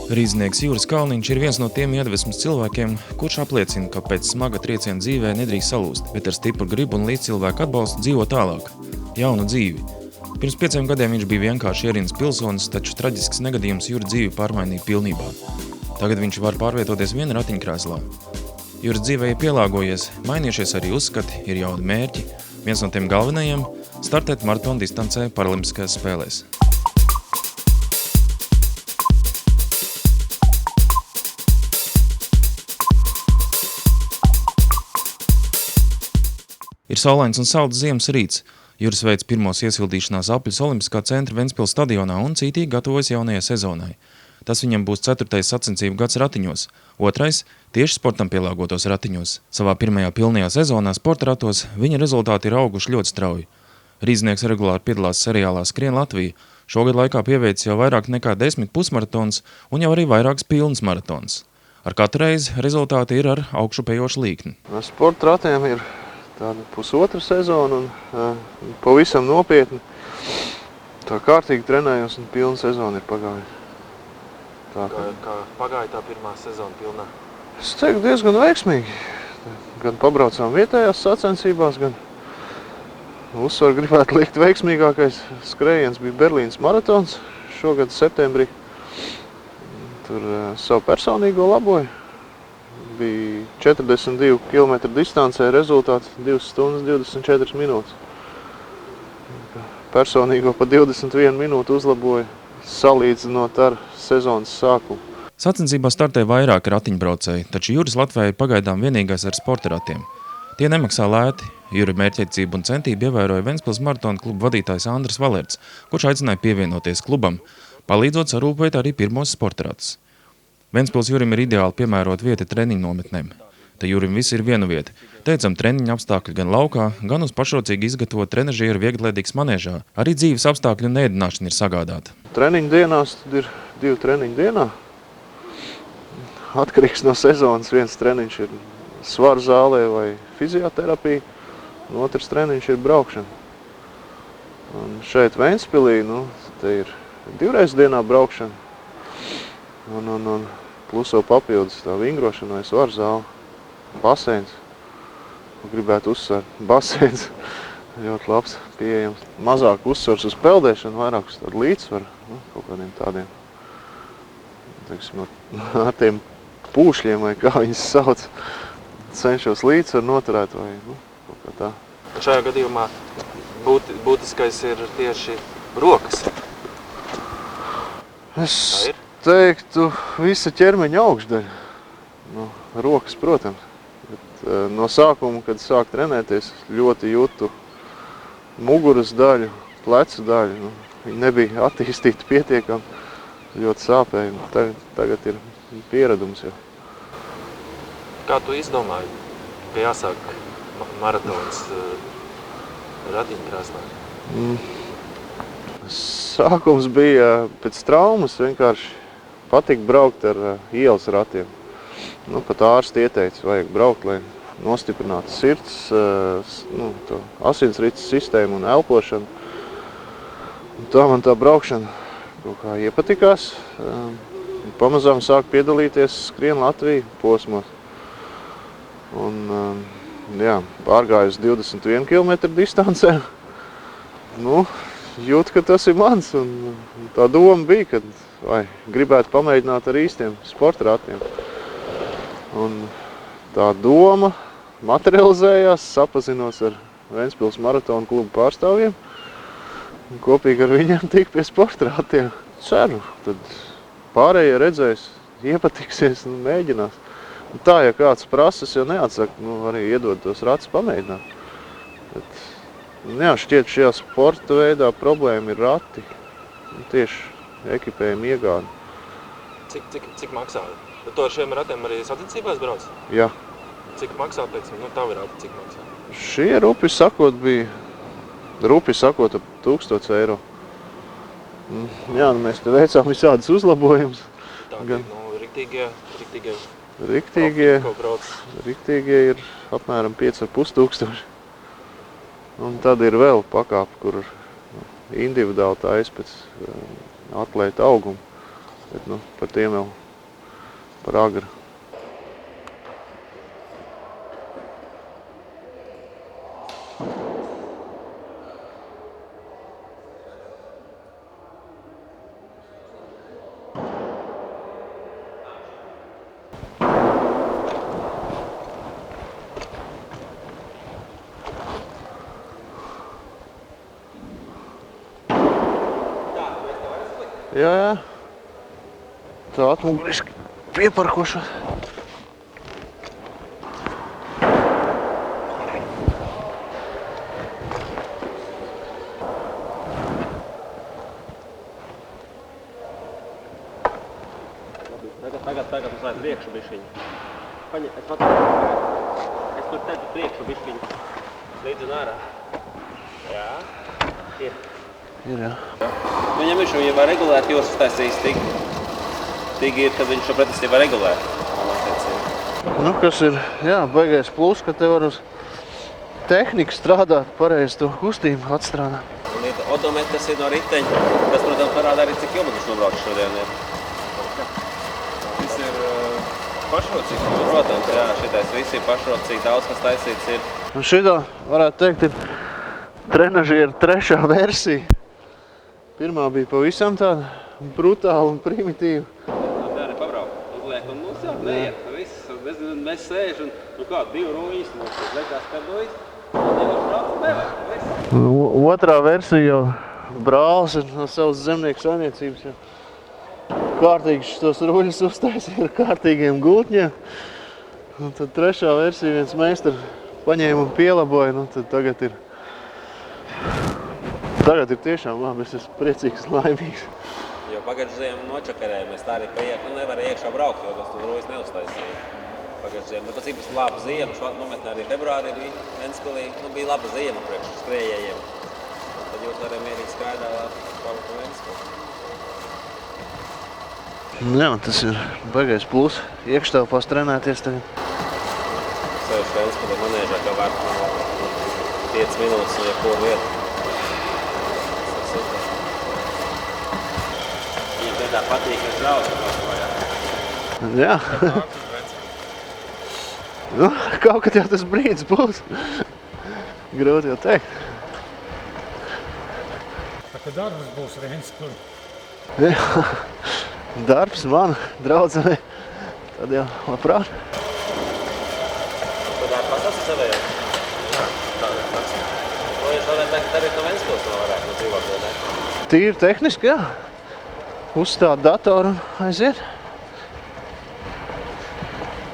Rīznieks Juris Kalniņš ir viens no tiem iedvesmas cilvēkiem, kurš apliecina, ka pēc smaga trieciena dzīvē nedrīkst salūst, bet ar stipru gribu un līdzcilvēku atbalstu dzīvo tālāk. Jaunu dzīvi. Pirms 5 gadiem viņš bija vienkārši ierīnas pilsonis, taču traģisks negadījums Jura dzīvi pārmainīja pilnībā. Tagad viņš var pārvietoties viena ratiņkrēslā. Juras dzīvē ir pielāgojies, mainījušies arī uzskati, ir jauni mērķi. Viens no tiem galvenajiem – startēt maratona distancē Paralimpiskajās spēlēs. Ir saulains un salds ziemas rīts. Juris veic pirmos iesildīšanās apļus Olimpiskā centra Ventspils stadionā un cītīgi gatavojas jaunajai sezonai. Tas viņam būs 4. sacensību gads ratiņos, 2. tieši sportam pielāgotos ratiņos. Savā pirmajā pilnajā sezonā sporta ratos viņa rezultāti ir auguši ļoti strauji. Rīznieks regulāri piedalās seriālā Skrien Latvija. Šogad laikā pieveicis jau vairāk nekā 10 pusmaratons un jau arī vairākas pilnas maratons. Ar katru reizi rezultāti ir ar augšupējošu līkni. Sporta ratiem ir tāda pusotra sezona un pavisam nopietni. Tā kārtīgi trenējos un pilna sezona ir pagājusi. Kā pagāja tā pirmā sezona pilnā? Es teiktu diezgan veiksmīgi. Gan pabraucām vietējās sacensībās, gan uzsvaru gribētu likt veiksmīgākais skrējiens bija Berlīnas maratons šogad septembrī. Tur savu personīgo laboju. Bija 42 km distancē, rezultāts 2 stundas 24 minūtes. Personīgo pa 21 minūtu uzlaboja, salīdzinot ar sezonas sākumu. Sacensībā startē vairāki ratiņbraucēji, taču Juris Latvijā ir pagaidām vienīgais ar sporta ratiem. Tie nemaksā lēti. Jura mērķtiecību un centību ievēroja Ventspils maratona kluba vadītājs Andris Valerts, kurš aicināja pievienoties klubam, palīdzot sarūpēt arī pirmos sporta ratus. Ventspils Jurim ir ideāli piemērot vieta treniņu nometnēm. Te Jurim viss ir vienu vietu. Teicam treniņu apstākļi gan laukā, gan uz pašrocīgi izgatavot trenažieru vieglēdīgas manēžā. Arī dzīves apstākļu un ēdināšana ir sagādāta. Treniņu dienās tad ir 2 treniņu dienā. Atkarīgs no sezonas. Viens treniņš ir svaru zālē vai fizioterapija, un otrs treniņš ir braukšana. Un šeit Ventspilī, te ir 2 reizes dienā braukšana. Un pluso papildus tā vingrošana vai svaru zāle, baseins. Gribētu uzsvērt, baseins ļoti labs, pieejams. Mazāk uzsvars uz peldēšanu, vairāk uz tādu līdzsvaru, kaut kādiem tādiem, teiksim, ar tiem pūšļiem vai kā viņas sauc, cenšos līdzsvaru noturēt vai kaut kā tā. Šajā gadījumā būtiskais ir tieši rokas. Es teiktu, visa ķermeņa augšdaļa. Rokas, protams. Bet no sākuma, kad sāk trenēties, ļoti jūtu muguras daļu, plecu daļu. Viņi nebija attīstīti pietiekami, ļoti sāpēja. Tagad ir pieredums jau. Kā tu izdomāji, ka jāsāk maratons ratiņkrēslā? Sākums bija pēc traumas vienkārši patīk braukt ar ielas ratiem. Pat ārsti ieteica, vajag braukt, lai nostiprinātu sirds, to asinsrites sistēmu un elpošanu. Un tā man tā braukšana kaut kā iepatikās. Pamazām sāk piedalīties Skrien Latvija posmos. Un, pārgājus 21 km distancē. Jūt, ka tas ir mans. Un tā doma bija, ka gribētu pamēģināt ar īstiem sporta ratiem. Un tā doma materializējās, sapazinos ar Ventspils maratona klubu pārstāvjiem un kopīgi ar viņiem tik pie sporta ratiem. Ceru, tad pārējie redzēs, iepatiksies un mēģinās. Un tā, ja kāds prasas, jau neatsaka, arī iedod tos ratus pamēģināt. Bet, šķiet, šajā sporta veidā problēma ir rati, tieši ekipējuma iegāde. Cik maksā? Tu ar šiem ratiem arī sacensībās brauc? Jā. Cik maksā, teiksim, tavi rati, cik maksā? Šie rupi sakot ap 1000 eiro. Mēs te veicām visādas uzlabojumus. Tā, Riktīgie ir apmēram 5500. Un tad ir vēl pakāpe, kur individuāli taisa pēc atlēta auguma. Bet, nu, par tiem vēl par agru. Jā. Tā atmuguriski pieparkošu. Tagad uz lai priekšu bišķiņu. Es tur tedu priekšu bišķiņu. Līdzi un ārā. Jā. Ir. Ir, jā. Viņam viņš jau var regulēt, jūs uztaisījis tik ir, kad viņš šo pretestī var regulēt. Nu, kas ir, jā, baigais plus, ka te var uz tehniku strādāt, pareizi to kustību atstrādāt. Un odometrs ir no riteņa, kas, protams, parāda arī, cik kilometrus nobrauc šodien ir. Tas ir pašrocīgs. Protams, jā, šitais viss ir pašrocīgi, daudz kas taisīts ir. Un šitā, varētu teikt, ir trenažiera 3. versija. Pirmā bija pavisam tāda brutāla un primitīva. Bērni pabrauc, uzliek un mums jau neiet. Viss, mēs sēž un, nu kā, 2 rūjas, mums liekas, ka rūjas. Un nevar brauc un nevar, viss. Otrā versija jau brālis ir no savas zemnieku saimniecības. Kārtīgi šitos ruļus uztaisīja ar kārtīgiem gultņiem. Un tad 3. versija viens meistars paņēma un pielaboja. Nu, tad tagad ir tiešām labi, es esmu priecīgs, laimīgs. Jo pagājušajā ziemu nočakarēja, mēs tā arī nevarēja iekšā braukt, jo tas tur rūjas neuztaisīja. Pagājušajā ziemu, bet tas ir laba ziema, nometnē arī februārī bija Ventspilī, bija laba ziema priekš skrējējiem. Tad jūs arī mierīgi skraidāt braukt pa Ventspili. Jā, tas ir baigais plus, iekštelpās trenēties tagad. Sēž Ventspilī manēžā, kā var 5 minūtes un jebkuru vietu. Tā patīk, ka brauc par to, jā? Jā. Nu, kaut kad jau tas brīdis būs. Grūti jau teikt. Tā kā darbs būs Ventspilī. Jā. Darbs man, draudzenei. Tad jau labprāt. Tu tā pasausi savējā? Jā, tā ir tas. To jūs vēl teikt arī no Ventspils vēl varētu no dzīvot, vai ne? Tīri tehniski, jā. Uzstāt datoru un aiziet.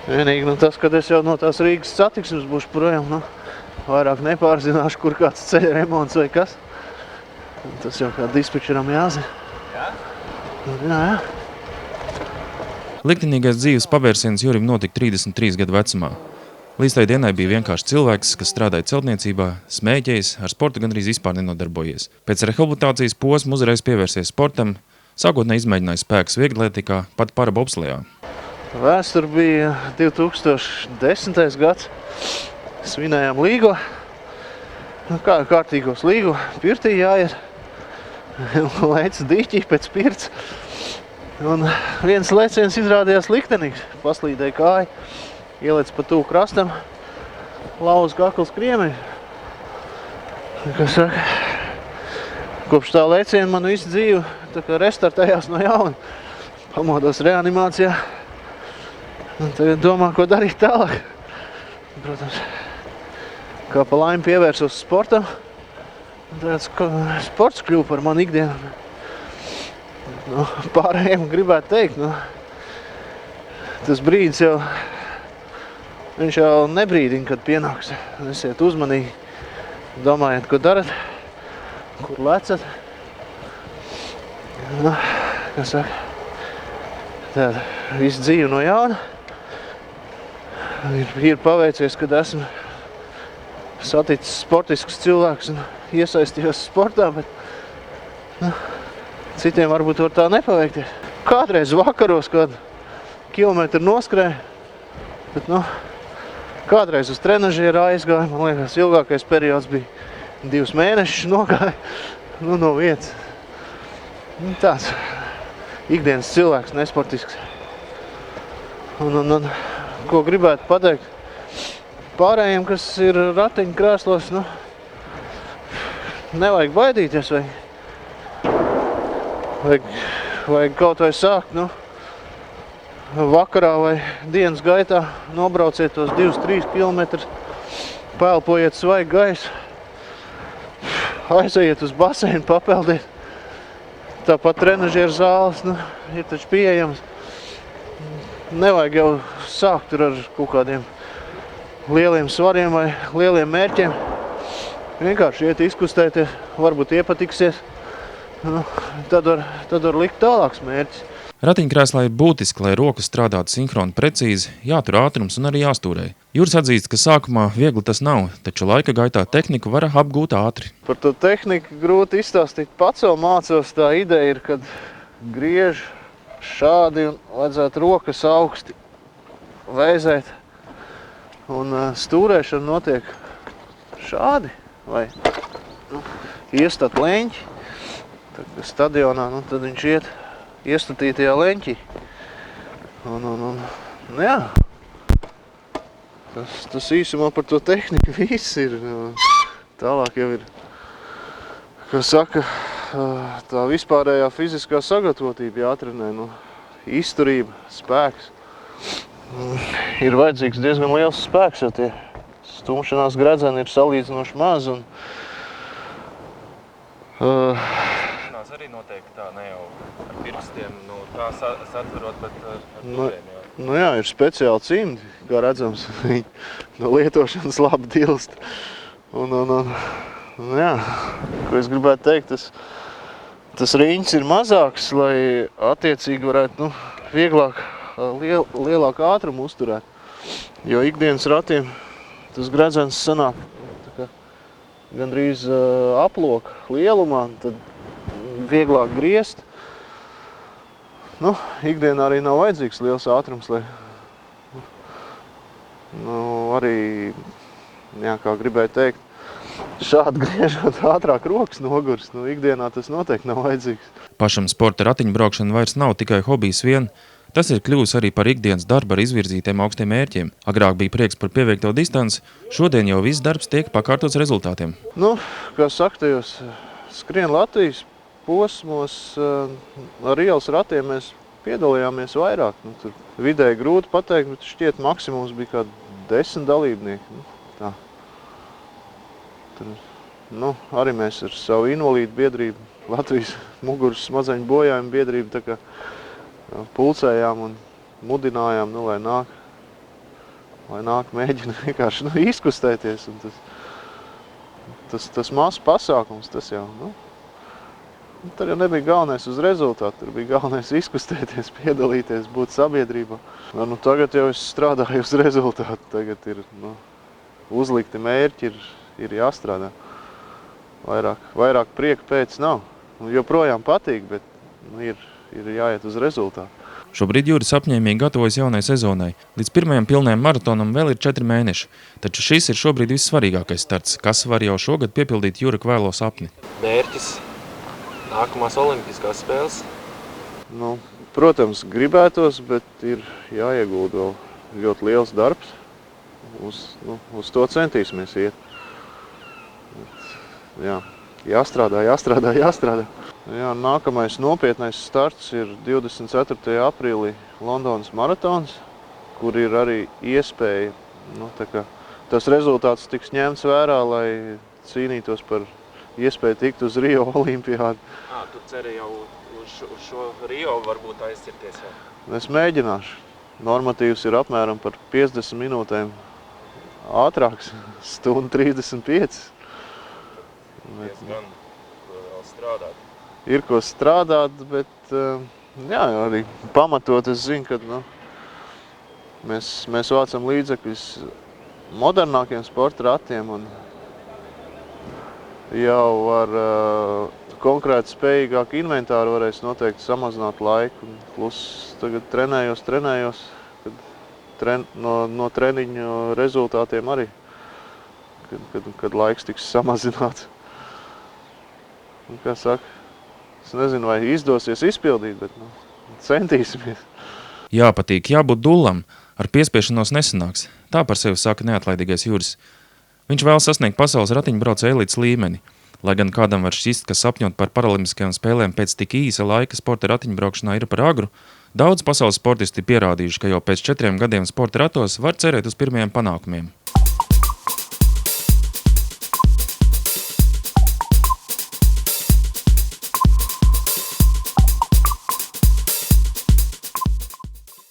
Vienīgi tas, kad es jau no tās Rīgas satiksmes būšu projām, vairāk nepārzināšu, kur kāds ceļa remonts vai kas. Tas jau kā dispečeram jāzina. Jā? Jā. Liktenīgais dzīves pavērsiens Jurim notika 33 gadu vecumā. Līdz tai dienai bija vienkārši cilvēks, kas strādāja celtniecībā, smēķējis, ar sportu gandrīz vispār nenodarbojies. Pēc rehabilitācijas posma uzreiz pievērsies sportam, sākotnēji izmēģināja spēkus vieglatlētikā, pat parabobslejā. Vēstur bija 2010. gads. Svinējām līgo. Kā kārtīgos līgo, pirtī jāiet. Lēca dīķī pēc pirts. Un viens lēciens izrādījās liktenīgs. Paslīdēja kāju, ielēc pa tuvu krastam, lauza kakls kriemeļu. Kas saka? Kopš tā lēciena manu visu dzīvi tā kā restartējās no jauna. Pamodos reanimācijā. Un tagad domā, ko darīt tālāk. Protams, kā pa laimi pievērsos sportam. Tāds sports kļuva par manu ikdienu. Pārējiem gribētu teikt, tas brīdis jau, viņš jau nebrīdina, kad pienāks. Esiet uzmanīgi, domājiet, ko darat, kur lecat. Kā saka, tāda visu dzīvi no jauna. Ir paveicies, kad esmu saticis sportiskus cilvēkus un iesaistījos sportā, bet citiem varbūt var tā nepaveikties. Kādreiz vakaros kādu kilometru noskrēju, bet kādreiz uz trenažieru aizgāju. Man liekas, ilgākais periods bija 2 mēnešus nogāju no vietas. Tāds ikdienas cilvēks, nesportisks. Un ko gribētu pateikt pārējiem, kas ir ratiņu krēslos, nu, nevajag baidīties, vajag kaut vai sākt, nu, vakarā vai dienas gaitā nobrauciet tos 2-3 kilometrus, paelpojiet svaigu gaisu, aizejiet uz baseinu, papeldiet. Tāpat trenažieru zāles, nu, ir taču pieejams. Nevajag jau sākt tur ar kaut kādiem lieliem svariem vai lieliem mērķiem. Vienkārši iet izkustēties, varbūt iepatiksies. Nu, tad var likt tālāks mērķis. Ratiņkrēslā ir būtiski, lai rokas strādātu sinhroni precīzi, jātur ātrums un arī jāstūrē. Juris atzīst, ka sākumā viegli tas nav, taču laika gaitā tehniku var apgūt ātri. Par to tehniku grūti izstāstīt. Pats vēl mācos, tā ideja ir, kad griež šādi un vajadzētu rokas augsti vēzēt. Un stūrēšana notiek šādi, vai iestat leņķi. Tad stadionā, nu, tad viņš iet iestatītajā leņķī. Jā, tas īsumā par to tehniku viss ir. Tālāk jau ir, kā saka, tā vispārējā fiziskā sagatavotība jātrenē, nu, izturība, spēks. Ir vajadzīgs diezgan liels spēks, jo tie stumšanās gredzeni ir salīdzinoši maz. Arī noteikti tā, ne jau ar pirkstiem, nu, tā satverot, bet ar turiem, jā. Nu jā, ir speciāli cimdi, kā redzams, viņi no lietošanas labi dilst. Jā, ko es gribētu teikt, tas riņķis ir mazāks, lai attiecīgi varētu, nu, vieglāk, lielāku ātrumu uzturēt. Jo ikdienas ratiem tas gredzens sanāk tā kā gandrīz aploka lielumā, tad vieglāk griezt. Nu, ikdienā arī nav vajadzīgs liels ātrums, lai arī, jā, kā gribēju teikt, šādi griežot ātrāk rokas nogurs. Nu, ikdienā tas noteikti nav vajadzīgs. Pašam sporta ratiņbraukšana vairs nav tikai hobijs vien. Tas ir kļuvis arī par ikdienas darbu ar izvirzītiem augstiem mērķiem. Agrāk bija prieks par pieveikto distanci, šodien jau viss darbs tiek pakārtots rezultātiem. Nu, kā saka, tajos skrien Latvijas posmos ar ielas ratiem mēs piedalījāmies vairāk. Nu, tur vidēji grūti pateikt, bet šķiet maksimums bija kādi 10 dalībnieki. Nu, tā. Tur, nu, arī mēs ar savu invalīdu biedrību, Latvijas muguras smadzeņu bojājumu biedrību, tā kā pulcējām un mudinājām, nu, lai nāk mēģina vienkārši, nu, izkustēties. Un tas mazs pasākums, tas jau, nu, tur jau nebija galvenais uz rezultātu, tur bija galvenais izkustēties, piedalīties, būt sabiedrībā. Nu, tagad jau es strādāju uz rezultātu, tagad ir, nu, uzlikti mērķi, ir jāstrādā. Vairāk prieka pēc nav. Joprojām patīk, bet nu, ir jāiet uz rezultātu. Šobrīd Juris apņēmīgi gatavojas jaunai sezonai. Līdz pirmajam pilnajam maratonam vēl ir 4 mēneši, taču šis ir šobrīd vissvarīgākais starts, kas var jau šogad piepildīt Jura Kvēlo sapni. Mērķis nākamās olimpiskās spēles? Nu, protams, gribētos, bet ir jāiegūda vēl ļoti liels darbs. Uz to centīsimies iet. Jā, jāstrādā. Jā, nākamais nopietnais starts ir 24. aprīlī Londonas maratons, kur ir arī iespēja, nu, tā kā tas rezultāts tiks ņemts vērā, lai cīnītos par iespēju tikt uz Rio olimpiādu. Tu ceri jau uz šo Rio varbūt aizcirties, jā? Es mēģināšu. Normatīvs ir apmēram par 50 minūtēm ātrāks, 1:35. Diezgan, vēl strādāt. Ir ko strādāt, bet jā, arī pamatot es zinu, ka nu, mēs vācam līdzekļus modernākiem sporta ratiem un jau ar konkrēti spējīgāku inventāru varēs noteikti samazināt laiku. Plus tagad trenējos, kad no treniņu rezultātiem arī, kad laiks tiks samazināts. Un, kā saka, es nezinu, vai izdosies izpildīt, bet centīsimies. Jāpatīk, jābūt dullam, ar piespiešanos nesanāks. Tā par sevi saka neatlaidīgais Juris. Viņš vēl sasniegt pasaules ratiņbrauca elites līmeni. Lai gan kādam var šķist, ka sapņot par paralimpiskajām spēlēm pēc tik īsa laika sporta ratiņbraukšanā ir par agru, daudz pasaules sportisti pierādījuši, ka jau pēc 4 gadiem sporta ratos var cerēt uz pirmajiem panākumiem.